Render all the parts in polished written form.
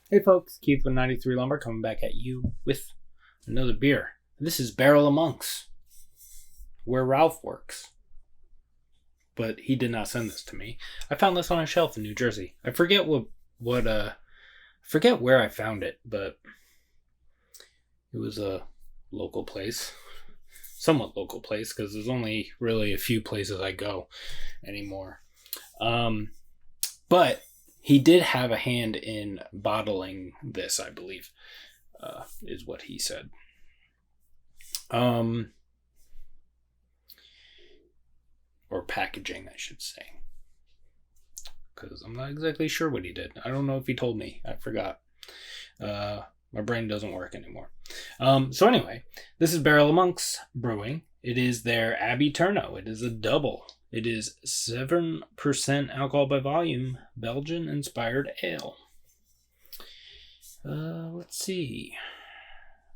Hey folks, Keith with 93 Lumber coming back at you with another beer. This is Barrel of Monks, where Ralph works. But he did not send this to me. I found this on a shelf in New Jersey. I forget forget where I found it, but it was a local place. Somewhat local place, because there's only really a few places I go anymore. But he did have a hand in bottling this, I believe, is what he said. Or packaging, I should say. Because I'm not exactly sure what he did. I don't know if he told me. I forgot. My brain doesn't work anymore. So anyway, this is Barrel of Monks Brewing. It is their Abbey Terno. It is a double. It is 7% alcohol by volume, Belgian-inspired ale. Let's see.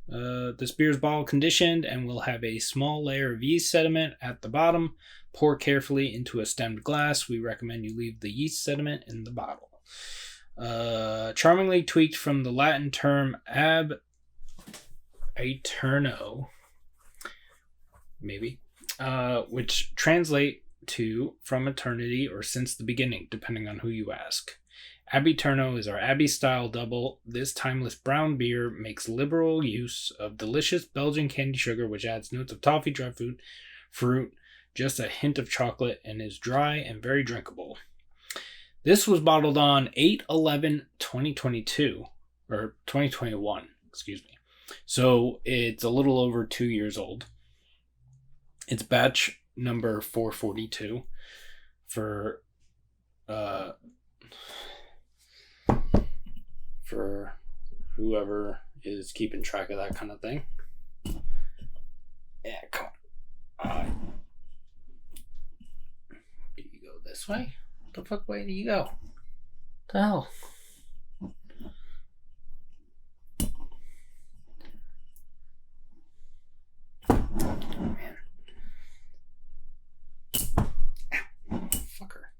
This beer is bottle conditioned and will have a small layer of yeast sediment at the bottom. Pour carefully into a stemmed glass. We recommend you leave the yeast sediment in the bottle. Charmingly tweaked from the Latin term Abbey Terno, maybe, which translate to from eternity or since the beginning, depending on who you ask. Abbey Terno is our Abbey-Style double. This timeless brown beer makes liberal use of delicious Belgian candy sugar, which adds notes of toffee, dry fruit, just a hint of chocolate, and is dry and very drinkable. This was bottled on 8/11/2022, or 2021, excuse me. So it's a little over 2 years old. It's batch number 442 for whoever is keeping track of that kind of thing. Yeah, come on. Do you go this way? What the fuck way do you go? What the hell? Man. Fucker.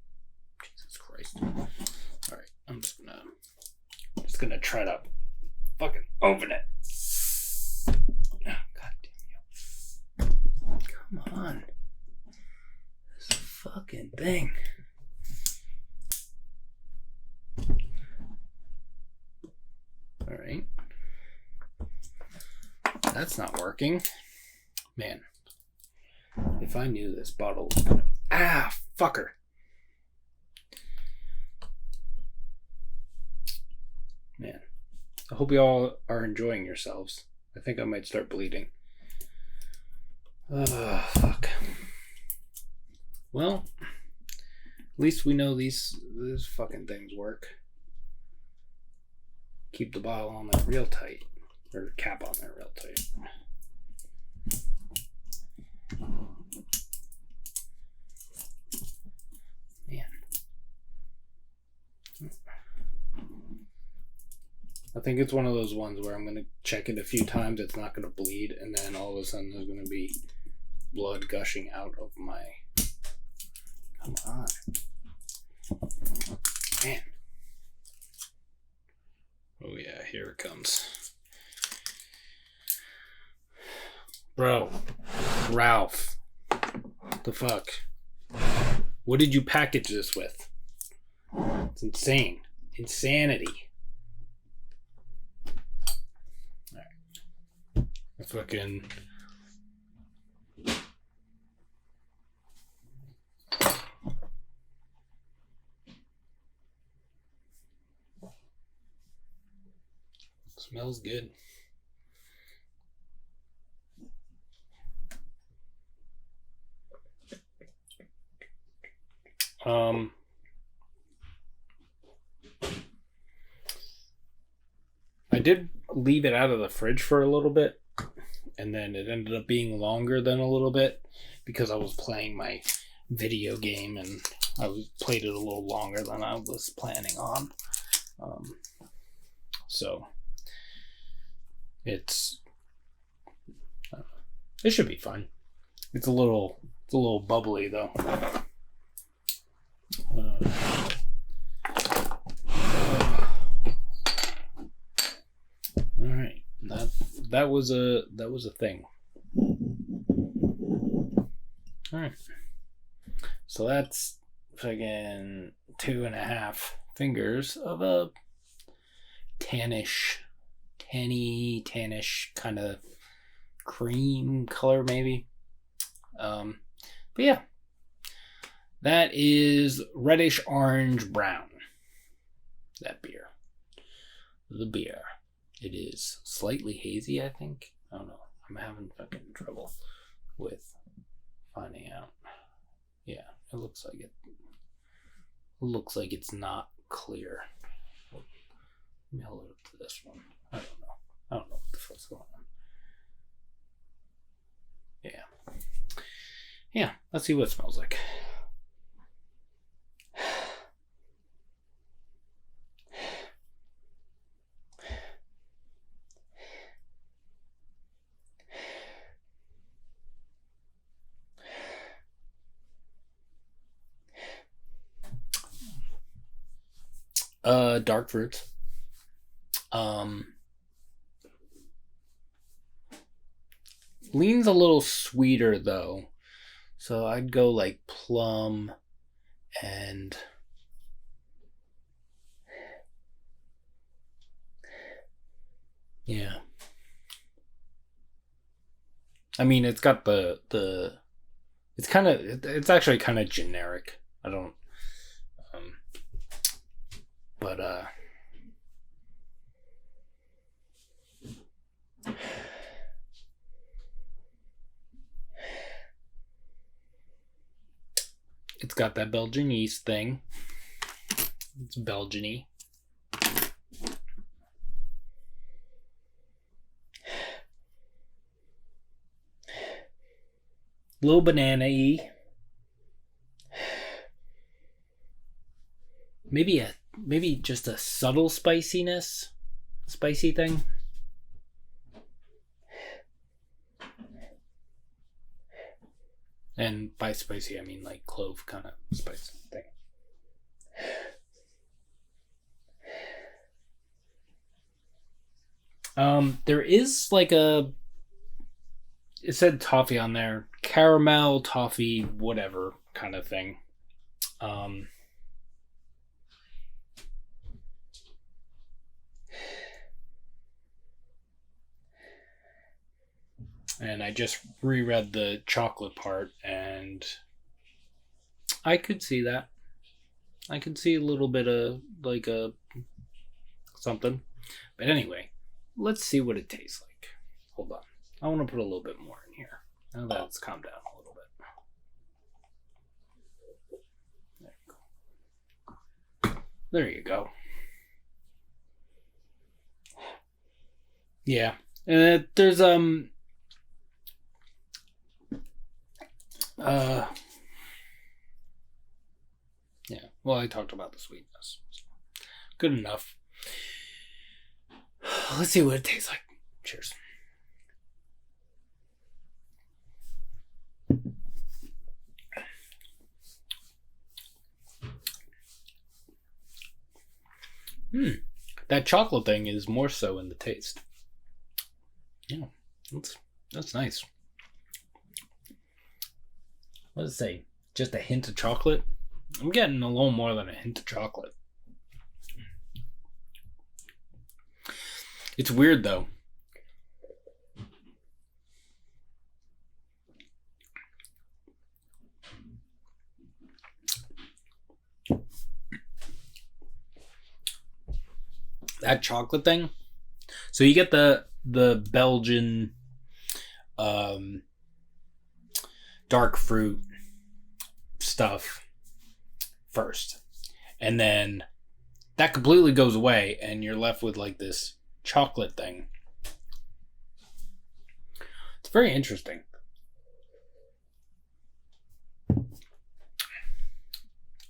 Jesus Christ. Alright, I'm just gonna try to fucking open it. Oh, God damn you. Come on. This fucking thing. Alright. That's not working. Man. If I knew this bottle was gonna... Ah, fucker. Man. I hope you all are enjoying yourselves. I think I might start bleeding. Fuck. Well, at least we know these fucking things work. Keep the bottle on there real tight. Or cap on there real tight. Man. I think it's one of those ones where I'm going to check it a few times, it's not going to bleed, and then all of a sudden there's going to be blood gushing out of my... Come on. Man. Oh yeah, here it comes. Bro. Ralph. What the fuck? What did you package this with? It's insane. Insanity. Fucking smells good. I did leave it out of the fridge for a little bit. And then it ended up being longer than a little bit because I was playing my video game and I played it a little longer than I was planning on. So it should be fun. It's a little bubbly though. that was a thing. All right. So that's fucking 2.5 fingers of a tannish kind of cream color, maybe. But yeah, that is reddish orange brown. That beer. The beer. It is slightly hazy, I think. I don't know. I'm having fucking trouble with finding out. Yeah, it looks like it. Looks like it's not clear. Let me hold it up to this one. I don't know. I don't know what the fuck's going on. Yeah. Yeah, let's see what it smells like. Dark fruits. Leans a little sweeter though. So I'd go like plum and yeah. I mean, it's got it's actually kind of generic. I don't but it's got that Belgian yeast thing. It's Belgian-y. Little banana-y. Maybe just a subtle spicy thing. And by spicy, I mean like clove kind of spice thing. There is like it said toffee on there, caramel, toffee, whatever kind of thing. And I just reread the chocolate part, and I could see that. I could see a little bit of like a something. But anyway, let's see what it tastes like. Hold on. I want to put a little bit more in here. Now that it's calmed down a little bit. There you go. Yeah. There's yeah, well, I talked about the sweetness. So good enough. Let's see what it tastes like. Cheers. That chocolate thing is more so in the taste. Yeah, that's nice. What does it say? Just a hint of chocolate? I'm getting a little more than a hint of chocolate. It's weird though. That chocolate thing. So you get the Belgian dark fruit stuff first, and then that completely goes away and you're left with like this chocolate thing. It's very interesting.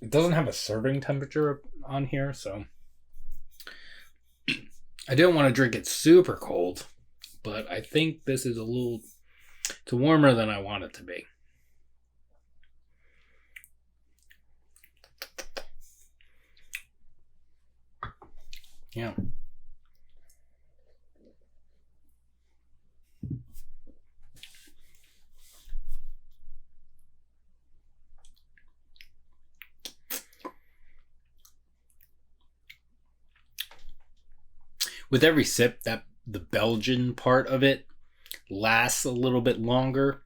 It doesn't have a serving temperature on here, so I didn't want to drink it super cold, but I think this is it's warmer than I want it to be. Yeah. with every sip, that the Belgian part of it lasts a little bit longer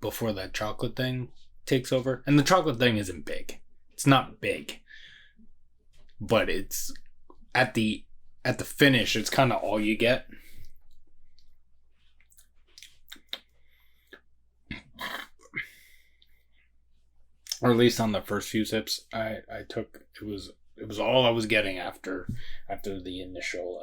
before that chocolate thing takes over. And the chocolate thing isn't big. It's not big. But it's at the finish, it's kind of all you get. Or at least on the first few sips I took, it was all I was getting after the initial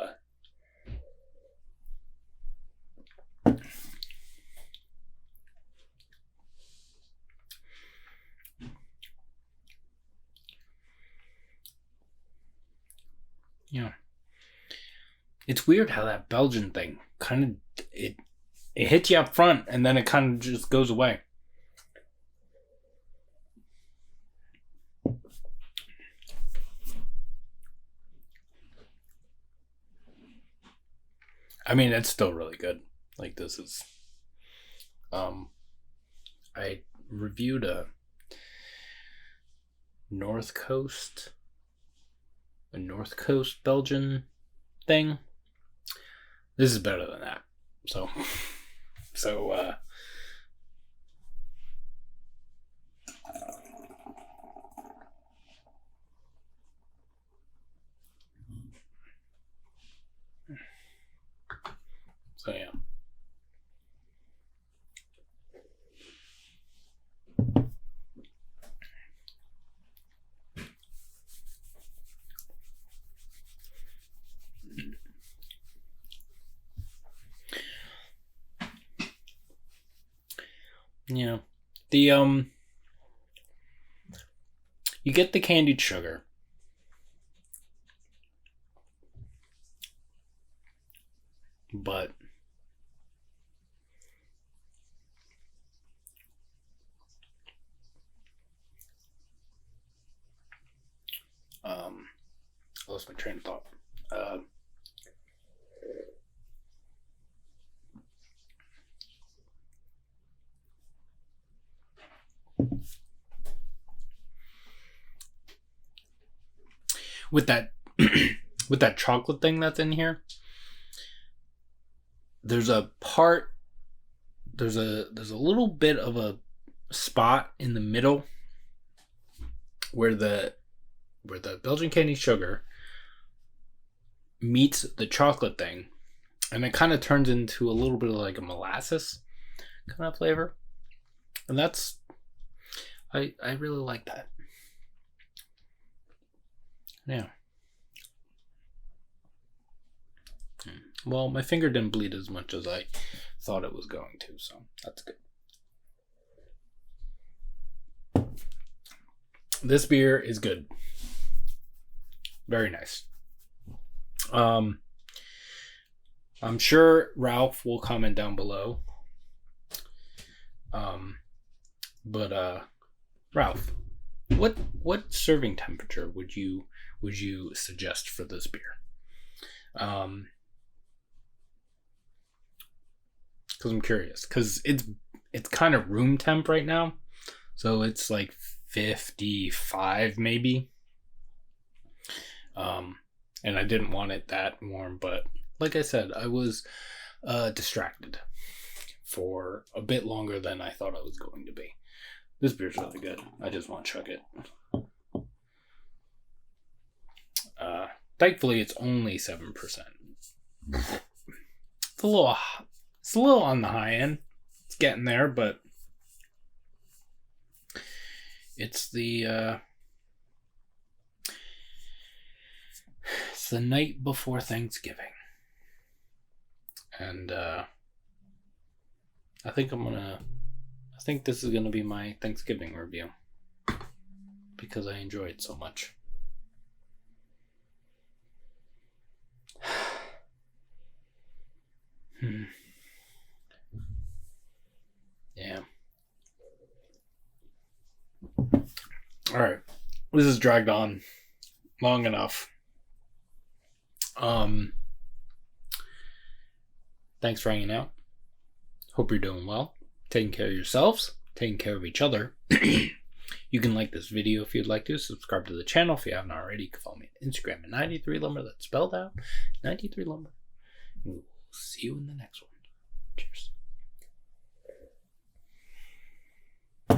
it's weird how that Belgian thing kind of it hits you up front and then it kind of just goes away. I mean, it's still really good. Like, this is I reviewed a North Coast Belgian thing. This is better than that. So yeah. Yeah. The you get the candied sugar. But I lost my train of thought. With that with that chocolate thing that's in here, there's a little bit of a spot in the middle where the Belgian candy sugar meets the chocolate thing, and it kind of turns into a little bit of like a molasses kind of flavor, and that's I really like that. Yeah. Well, my finger didn't bleed as much as I thought it was going to, so that's good. This beer is good. Very nice. I'm sure Ralph will comment down below. But Ralph, what serving temperature would you suggest for this beer? Because I'm curious, because it's kind of room temp right now, so it's like 55 maybe. And I didn't want it that warm, but like I said, I was distracted for a bit longer than I thought I was going to be. This beer's really good. I just want to chug it. Thankfully, it's only 7%. It's a little on the high end. It's getting there, but it's the night before Thanksgiving, and I think this is gonna be my Thanksgiving review because I enjoy it so much. Yeah. All right. This has dragged on long enough. Thanks for hanging out. Hope you're doing well. Taking care of yourselves. Taking care of each other. You can like this video if you'd like to. Subscribe to the channel if you haven't already. You can follow me on Instagram at 93lumber. That's spelled out 93lumber. We'll see you in the next one. Cheers.